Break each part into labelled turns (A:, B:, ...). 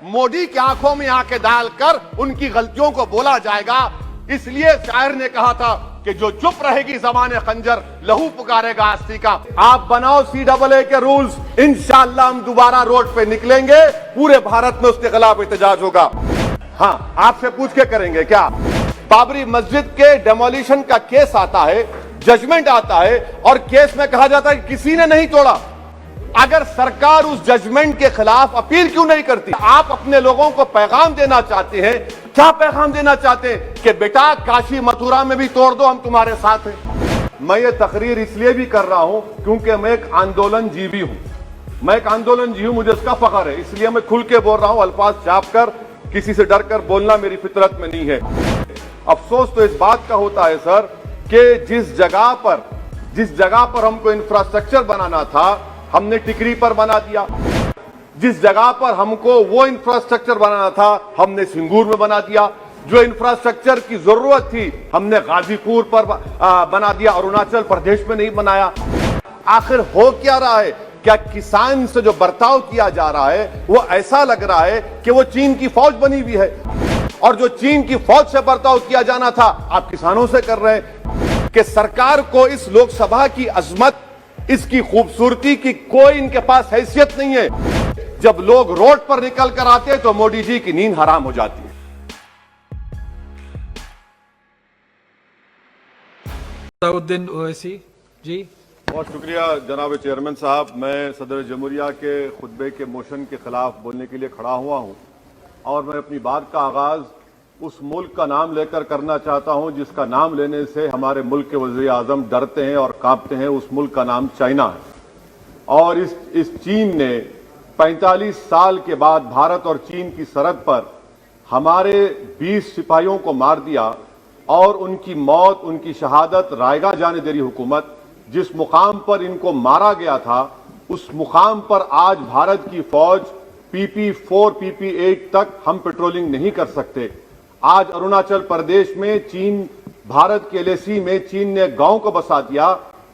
A: मोदी की आंखों में आंखें डालकर उनकी गलतियों को बोला जाएगा। इसलिए शायर ने कहा था कि जो चुप रहेगी ज़बान खंजर लहू पुकारेगा आस्ती का। आप बनाओ CAA के रूल्स, इंशाअल्लाह हम दोबारा रोड पे निकलेंगे, पूरे भारत में उसके खिलाफ एहतजाज होगा। हाँ, आपसे पूछ के करेंगे क्या? बाबरी मस्जिद के डेमोलिशन का केस आता है, जजमेंट आता है और केस में कहा जाता है कि किसी ने नहीं तोड़ा। अगर सरकार उस जजमेंट के खिलाफ अपील क्यों नहीं करती? आप अपने लोगों को पैगाम देना चाहते हैं, क्या पैगाम देना चाहते हैं कि बेटा काशी मथुरा में भी तोड़ दो, हम तुम्हारे साथ हैं। मैं ये तकरीर इसलिए भी कर रहा हूं क्योंकि मैं एक आंदोलन जीवी हूं, मैं एक आंदोलन जीवी हूं, मुझे इसका फख्र है, इसलिए मैं खुल के बोल रहा हूं। अल्फाज छाप कर, किसी से डर कर बोलना मेरी फितरत में नहीं है। अफसोस तो इस बात का होता है सर कि जिस जगह पर हमको इंफ्रास्ट्रक्चर बनाना था हमने टिकरी पर बना दिया, जिस जगह पर हमको वो इंफ्रास्ट्रक्चर बनाना था हमने सिंगूर में बना दिया, जो इंफ्रास्ट्रक्चर की जरूरत थी हमने गाजीपुर पर बना दिया, अरुणाचल प्रदेश में नहीं बनाया। आखिर हो क्या रहा है? क्या किसान से जो बर्ताव किया जा रहा है वो ऐसा लग रहा है कि वो चीन की फौज बनी हुई है, और जो चीन की फौज से बर्ताव किया जाना था आप किसानों से कर रहे हैं। कि सरकार को इस लोकसभा की अजमत, इसकी खूबसूरती की कोई इनके पास हैसियत नहीं है। जब लोग रोड पर निकल कर आते हैं तो मोदी जी की नींद हराम हो जाती है।
B: सलाउद्दीन ओवैसी जी।
A: बहुत शुक्रिया जनाब चेयरमैन साहब। मैं सदर जमहूरिया के खुतबे के मोशन के खिलाफ बोलने के लिए खड़ा हुआ हूं और मैं अपनी बात का आगाज उस मुल्क का नाम लेकर करना चाहता हूं जिसका नाम लेने से हमारे मुल्क के वज़ीर आज़म डरते हैं और कांपते हैं। उस मुल्क का नाम चाइना है। और इस चीन ने 45 साल के बाद भारत और चीन की सरहद पर हमारे 20 सिपाहियों को मार दिया और उनकी मौत, उनकी शहादत रायगा जाने दे रही हुकूमत। जिस मुकाम पर इनको मारा गया था उस मुकाम पर आज भारत की फौज PP4, PP8 तक हम पेट्रोलिंग नहीं कर सकते। आज अरुणाचल प्रदेश में चीन, भारत के LAC में चीन ने गांव को बसा दिया।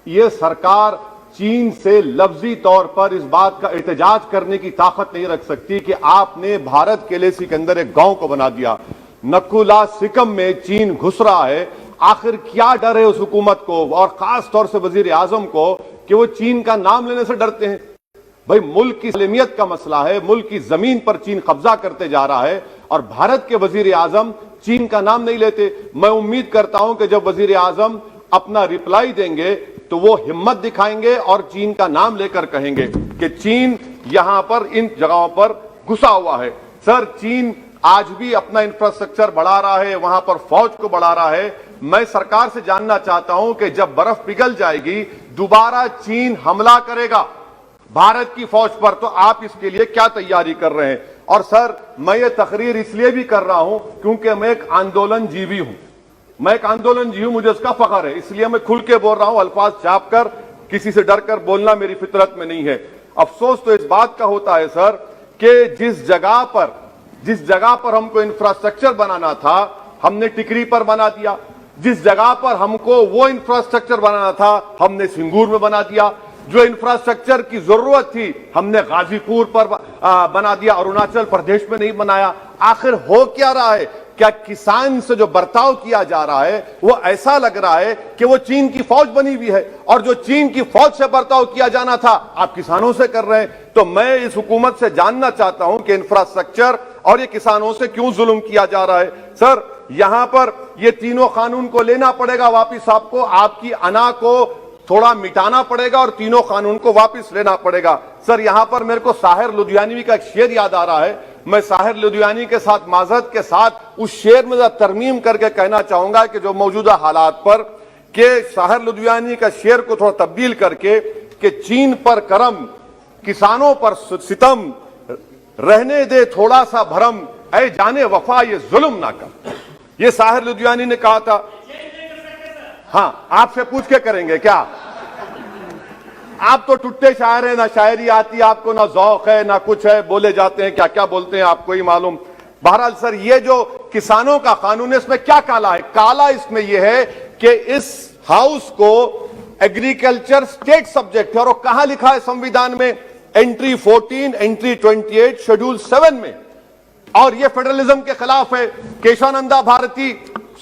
A: ये सरकार चीन से लफ्जी तौर पर इस बात का एहतजाज करने की ताकत नहीं रख सकती कि आपने भारत के LAC के अंदर एक गांव को बना दिया। नकुला सिकम में चीन घुस रहा है। आखिर क्या डर है उस हुकूमत को और खास तौर से वजीर आजम को कि वो चीन का नाम लेने से डरते हैं? भाई, मुल्क की सलामियत का मसला है, मुल्क की जमीन पर चीन कब्जा करते जा रहा है और भारत के वजीर आजम चीन का नाम नहीं लेते। मैं उम्मीद करता हूं कि जब वजीर आजम अपना रिप्लाई देंगे तो वो हिम्मत दिखाएंगे और चीन का नाम लेकर कहेंगे कि चीन यहां पर इन जगहों पर घुसा हुआ है। सर, चीन आज भी अपना इंफ्रास्ट्रक्चर बढ़ा रहा है, वहां पर फौज को बढ़ा रहा है। मैं सरकार से जानना चाहता हूं कि जब बर्फ पिघल जाएगी दोबारा चीन हमला करेगा भारत की फौज पर, तो आप इसके लिए क्या तैयारी कर रहे हैं? और सर, मैं ये तकरीर इसलिए भी कर रहा हूं क्योंकि मैं एक आंदोलन जीवी हूं, मैं एक आंदोलन जीवी हूं, मुझे इसका फख्र है, इसलिए मैं खुल के बोल रहा हूं। अल्फाज छाप कर, किसी से डर कर बोलना मेरी फितरत में नहीं है। अफसोस तो इस बात का होता है सर कि जिस जगह पर हमको इंफ्रास्ट्रक्चर बनाना था हमने टिकरी पर बना दिया, जिस जगह पर हमको वो इंफ्रास्ट्रक्चर बनाना था हमने सिंगूर में बना दिया, जो इंफ्रास्ट्रक्चर की जरूरत थी हमने गाजीपुर पर बना दिया, अरुणाचल प्रदेश में नहीं बनाया। आखिर हो क्या रहा है? क्या किसान से जो बर्ताव किया जा रहा है वो ऐसा लग रहा है कि वो चीन की फौज बनी हुई है, और जो चीन की फौज से बर्ताव किया जाना था आप किसानों से कर रहे हैं। तो मैं इस हुकूमत से जानना चाहता हूं कि इंफ्रास्ट्रक्चर और ये किसानों से क्यों जुल्म किया जा रहा है? सर, यहां पर ये तीनों कानून को लेना पड़ेगा वापिस, आपको आपकी अना को थोड़ा मिटाना पड़ेगा और तीनों कानून को वापस लेना पड़ेगा। सर, यहां पर मेरे को साहिर लुधियानवी का एक शेर याद आ रहा है। मैं साहिर लुधियानवी के साथ माजरत के साथ उस शेर में तरमीम करके कहना चाहूंगा कि जो मौजूदा हालात पर के साहिर लुधियानवी का शेर को थोड़ा तब्दील करके कि चीन पर करम, किसानों पर सितम, रहने दे थोड़ा सा भरम, ऐ जाने वफा ये जुल्म ना कर। ये साहिर लुधियानवी ने कहा था। हाँ, आपसे पूछ के करेंगे क्या? आप तो टुट्टे शायर हैं, ना शायरी आती आपको, ना ज़ौक़ है, ना कुछ है, बोले जाते हैं क्या क्या बोलते हैं आपको ही मालूम। बहरहाल सर, ये जो किसानों का कानून है इसमें क्या काला है? काला इसमें यह है कि इस हाउस को एग्रीकल्चर स्टेट सब्जेक्ट है, और कहां लिखा है संविधान में? एंट्री 14, एंट्री 28, शेड्यूल 7 में और ये फेडरलिज्म के खिलाफ है। केशवानंदा भारती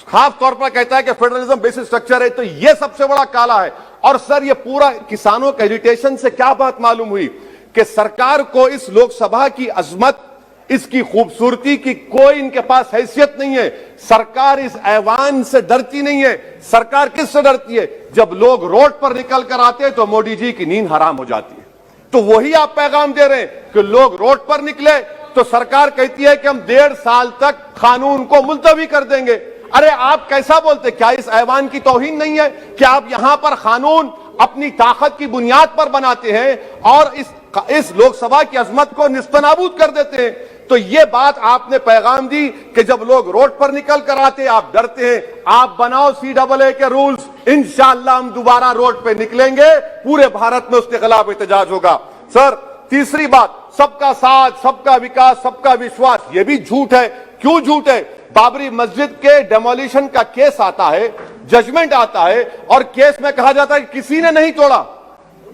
A: खास तौर पर कहता है कि फेडरलिज्म बेसिक स्ट्रक्चर है, तो ये सबसे बड़ा काला है। और सर ये पूरा किसानों के एजिटेशन से क्या बात मालूम हुई कि सरकार को इस लोकसभा की अजमत, इसकी खूबसूरती की कोई इनके पास हैसियत नहीं है। सरकार इस ऐवान से डरती नहीं है। सरकार किससे डरती है? जब लोग रोड पर निकल कर आते हैं तो मोदी जी की नींद हराम हो जाती है। तो वही आप पैगाम दे रहे हैं कि लोग रोड पर निकले तो सरकार कहती है कि हम 1.5 साल तक कानून को मुलतवी कर देंगे। अरे आप कैसा बोलते? क्या इस ऐवान की तौहीन नहीं है कि आप यहां पर कानून अपनी ताकत की बुनियाद पर बनाते हैं और इस लोकसभा की अजमत को निस्तनाबूद कर देते हैं? तो ये बात आपने पैगाम दी कि जब लोग रोड पर निकल कर आते आप डरते हैं। आप बनाओ CAA के रूल्स, इंशाअल्लाह हम दोबारा रोड पे निकलेंगे, पूरे भारत में उसके खिलाफ एहतजाज होगा। सर तीसरी बात, सबका साथ, सबका विकास, सबका विश्वास, ये भी झूठ है। क्यों झूठ है? बाबरी मस्जिद के डेमोलिशन का केस आता है, जजमेंट आता है और केस में कहा जाता है कि किसी ने नहीं तोड़ा।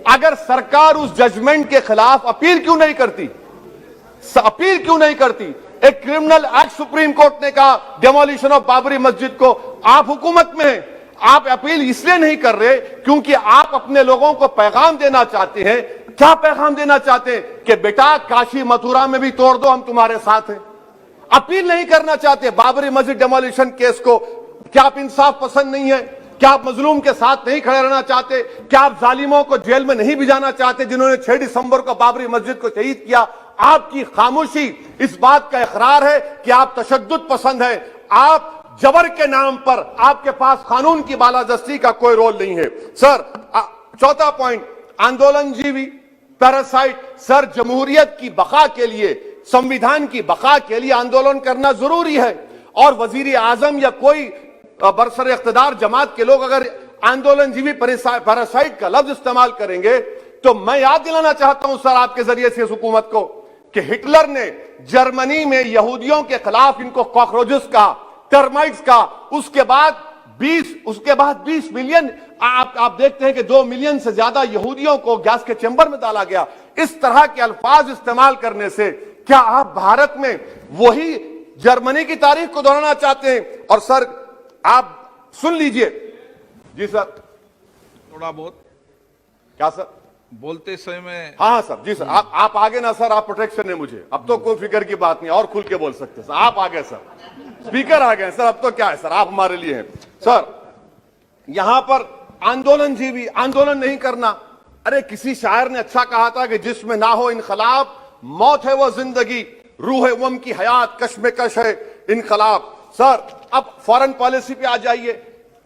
A: अगर सरकार उस जजमेंट के खिलाफ अपील क्यों नहीं करती? अपील क्यों नहीं करती? एक क्रिमिनल एक्ट सुप्रीम कोर्ट ने कहा डेमोलिशन ऑफ बाबरी मस्जिद को, आप हुकूमत में हैं, आप अपील इसलिए नहीं कर रहे क्योंकि आप अपने लोगों को पैगाम देना चाहते हैं। क्या पैगाम देना चाहते हैं? कि बेटा काशी मथुरा में भी तोड़ दो, हम तुम्हारे साथ हैं। अपील नहीं करना चाहते बाबरी मस्जिद डेमोलिशन केस को। क्या आप इंसाफ पसंद नहीं है? क्या आप मजलूम के साथ नहीं खड़े रहना चाहते? क्या आप जालिमों को जेल में नहीं भिजाना चाहते जिन्होंने 6 दिसंबर को बाबरी मस्जिद को शहीद किया? आपकी खामोशी इस बात का इकरार है कि आप तशद्दुद पसंद हैं। आप जबर के नाम पर, आपके पास कानून की बालादस्ती का कोई रोल नहीं है। सर चौथा पॉइंट, आंदोलनजीवी पैरासाइट। सर जमहूरियत की बका के लिए, संविधान की बका के लिए आंदोलन करना जरूरी है। और वजीर आजम या कोई बरसर इख्तिदार जमात के लोग अगर आंदोलनजीवी पैरासाइट का लफ्ज इस्तेमाल करेंगे तो मैं याद दिलाना चाहता हूं सर आपके जरिए से इस हुकूमत को कि हिटलर ने जर्मनी में यहूदियों के खिलाफ इनको कॉकरोचेस का, टर्माइट्स का, उसके बाद 20 मिलियन, आप देखते हैं कि 2 मिलियन से ज्यादा यहूदियों को गैस के चैम्बर में डाला गया। इस तरह के अल्फाज इस्तेमाल करने से क्या आप भारत में वही जर्मनी की तारीख को दोहराना चाहते हैं? और सर आप सुन लीजिए। जी सर,
C: थोड़ा बहुत
A: क्या सर
C: बोलते समय में।
A: हाँ सर, जी सर, आप आगे ना सर, आप प्रोटेक्शन है मुझे, अब तो कोई फिक्र की बात नहीं, और खुल के बोल सकते सर। आप आ गए सर, स्पीकर आ गए सर, अब तो क्या है सर, आप हमारे लिए हैं। सर यहां पर आंदोलनजीवी, आंदोलन नहीं करना। अरे किसी शायर ने अच्छा कहा था कि जिसमें ना हो इनकलाब, मौत है वो जिंदगी, रूह है वम की हयात, कश्मकश है इनकलाब। सर अब फॉरेन पॉलिसी पे आ जाइए।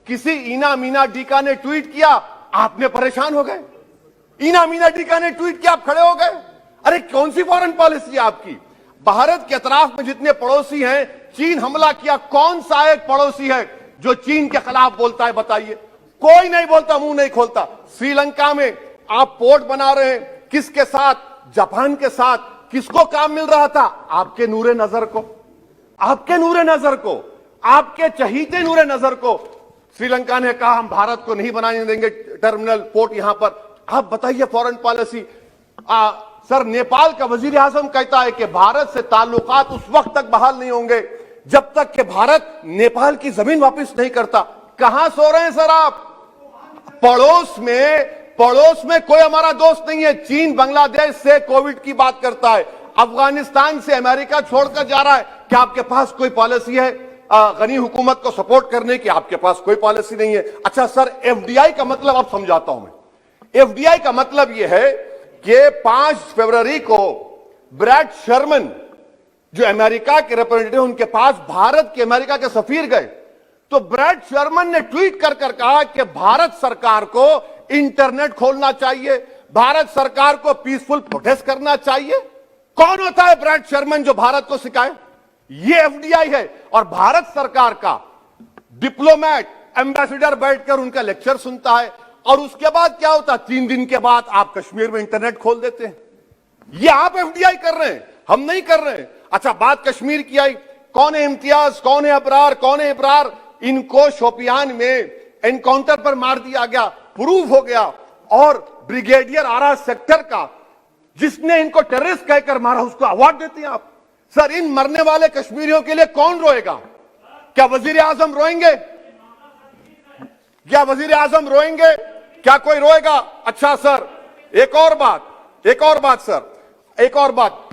A: किसी ईना मीना डीका ने ट्वीट किया, आपने परेशान हो गए। ईना मीना डीका ने ट्वीट किया, आप खड़े हो गए। अरे कौन सी फॉरेन पॉलिसी है आपकी? भारत के अतराफ में जितने पड़ोसी हैं, चीन हमला किया, कौन सा एक पड़ोसी है जो चीन के खिलाफ बोलता है? बताइए। कोई नहीं बोलता, मुंह नहीं खोलता। श्रीलंका में आप पोर्ट बना रहे हैं, किसके साथ? जापान के साथ। किसको काम मिल रहा था? आपके नूरे नजर को, आपके नूरे नजर को, आपके चहीते नूरे नजर को। श्रीलंका ने कहा हम भारत को नहीं बनाने देंगे टर्मिनल पोर्ट यहां पर। आप बताइए फॉरेन पॉलिसी। सर नेपाल का वजीर आजम कहता है कि भारत से ताल्लुकात उस वक्त तक बहाल नहीं होंगे जब तक कि भारत नेपाल की जमीन वापस नहीं करता। कहां सो रहे हैं सर आप? पड़ोस में कोई हमारा दोस्त नहीं है। चीन बांग्लादेश से कोविड की बात करता है, अफगानिस्तान से अमेरिका छोड़कर जा रहा है। क्या आपके पास कोई पॉलिसी है गनी हुकूमत को सपोर्ट करने की? आपके पास कोई पॉलिसी नहीं है। अच्छा सर, एफडीआई का मतलब अब समझाता हूं मैं। एफडीआई का मतलब यह है कि 5 फरवरी को ब्रैड शर्मन जो अमेरिका के रिप्रेजेंटेटिव, उनके पास भारत के अमेरिका के सफीर गए, तो ब्रैड शर्मन ने ट्वीट कर कहा कि भारत सरकार को इंटरनेट खोलना चाहिए, भारत सरकार को पीसफुल प्रोटेस्ट करना चाहिए। कौन होता है ब्रैड शर्मन जो भारत को सिखाए? ये एफडीआई है। और भारत सरकार का डिप्लोमेट, एम्बेसडर बैठकर उनका लेक्चर सुनता है और उसके बाद क्या होता है? 3 दिन के बाद आप कश्मीर में इंटरनेट खोल देते हैं। ये आप एफडीआई कर रहे हैं, हम नहीं कर रहे हैं। अच्छा, बात कश्मीर की आई। कौन है इम्तियाज, कौन है अबरार, कौन है इब्रार? इनको शोपियान में एनकाउंटर पर मार दिया गया, प्रूव हो गया। और ब्रिगेडियर आरा सेक्टर का जिसने इनको टेररिस्ट कहकर मारा, उसको अवार्ड देते हैं आप। सर इन मरने वाले कश्मीरियों के लिए कौन रोएगा? क्या वजीर आजम रोएंगे? क्या वजीर आजम रोएंगे? क्या कोई रोएगा? अच्छा सर एक और बात सर, एक और बात,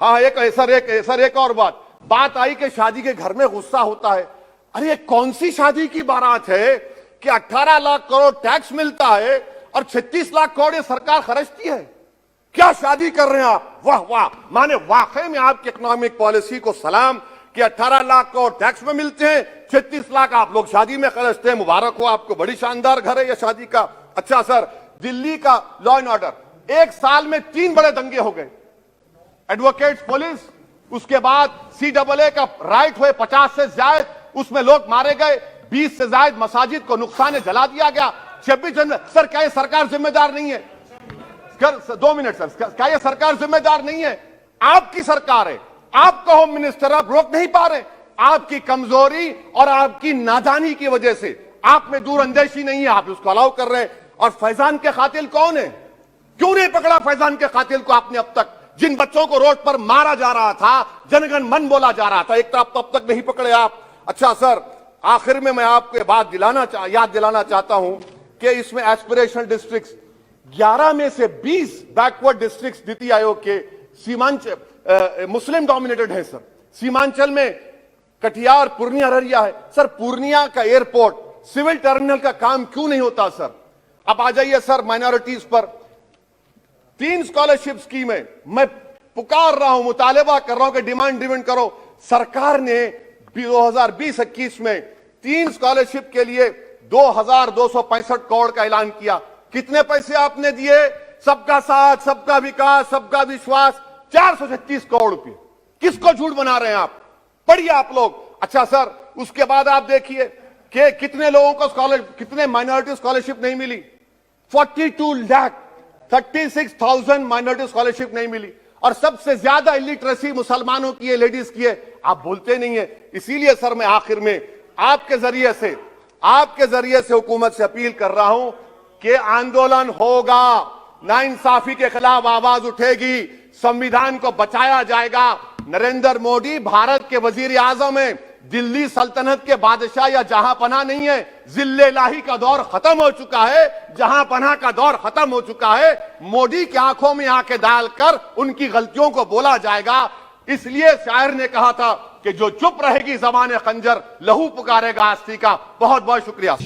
A: हाँ एक और बात आई कि शादी के घर में गुस्सा होता है। अरे ये कौन सी शादी की बारात है कि 18 लाख करोड़ टैक्स मिलता है और 36 लाख करोड़ ये सरकार खर्चती है? क्या शादी कर रहे हैं आप? वाह वाह, माने वाकई में आपकी इकोनॉमिक पॉलिसी को सलाम कि 18 लाख करोड़ टैक्स में मिलते हैं, 36 लाख आप लोग शादी में खर्चते हैं। मुबारक हो आपको, बड़ी शानदार घर है ये शादी का। अच्छा सर, दिल्ली का लॉ एंड ऑर्डर, एक साल में 3 बड़े दंगे हो गए, एडवोकेट्स पुलिस, उसके बाद CAA का राइट हुए 50 से ज्यादा, उसमें लोग मारे गए, 20 से ज्यादा मसाजिद को नुकसान जला दिया गया। 26 जनवरी, सर क्या ये सरकार जिम्मेदार नहीं है? 2 मिनट सर, क्या ये सरकार जिम्मेदार नहीं है? आपकी सरकार है, आपका होम मिनिस्टर, आप रोक नहीं पा रहे। आपकी कमजोरी और आपकी नादानी की वजह से, आप में दूरअंदेशी नहीं है, आप उसको अलाउ कर रहे हैं। और फैजान के कातिल कौन है? क्यों नहीं पकड़ा फैजान के कातिल को आपने अब तक? जिन बच्चों को रोड पर मारा जा रहा था, जनगण मन बोला जा रहा था, एक तरफ तब तक नहीं पकड़े आप। अच्छा सर, आखिर में मैं आपको ये बात याद दिलाना चाहता हूं कि इसमें एस्पिरेशनल डिस्ट्रिक्ट्स 11 में से 20 बैकवर्ड डिस्ट्रिक्ट्स नीति आयोग के सीमांचल मुस्लिम डोमिनेटेड है सर। सीमांचल में कटिहार, पूर्णिया, अररिया है सर। पूर्णिया का एयरपोर्ट, सिविल टर्मिनल का काम क्यों नहीं होता सर? अब आ जाइए सर माइनॉरिटीज पर। 3 स्कॉलरशिप स्कीम है, मैं पुकार रहा हूं, मुतालिबा कर रहा हूं कि डिमांड ड्रिवन करो। सरकार ने 2020-21 में 3 स्कॉलरशिप के लिए 2265 करोड़ का ऐलान किया। कितने पैसे आपने दिए? सबका साथ, सबका विकास, सबका विश्वास, 436 करोड़ रुपए। किसको झूठ बना रहे हैं आप? पढ़िए आप लोग। अच्छा सर, उसके बाद आप देखिए कि कितने लोगों को कितने माइनॉरिटी स्कॉलरशिप नहीं मिली। 36,000 माइनॉरिटी स्कॉलरशिप नहीं मिली। और सबसे ज्यादा इलिटरेसी मुसलमानों की है, लेडीज की है। आप बोलते नहीं है। इसीलिए सर मैं आखिर में आपके जरिए से हुकूमत से अपील कर रहा हूं कि आंदोलन होगा, नाइंसाफी के खिलाफ आवाज उठेगी, संविधान को बचाया जाएगा। नरेंद्र मोदी भारत के वजीर आजम है, दिल्ली सल्तनत के बादशाह या जहां पनाह नहीं है। जिल्ले इलाही का दौर खत्म हो चुका है, जहां पनाह का दौर खत्म हो चुका है। मोदी की आंखों में आंखें डालकर उनकी गलतियों को बोला जाएगा। इसलिए शायर ने कहा था कि जो चुप रहेगी ज़बान खंजर, लहू पुकारेगा आस्ती का। बहुत बहुत शुक्रिया।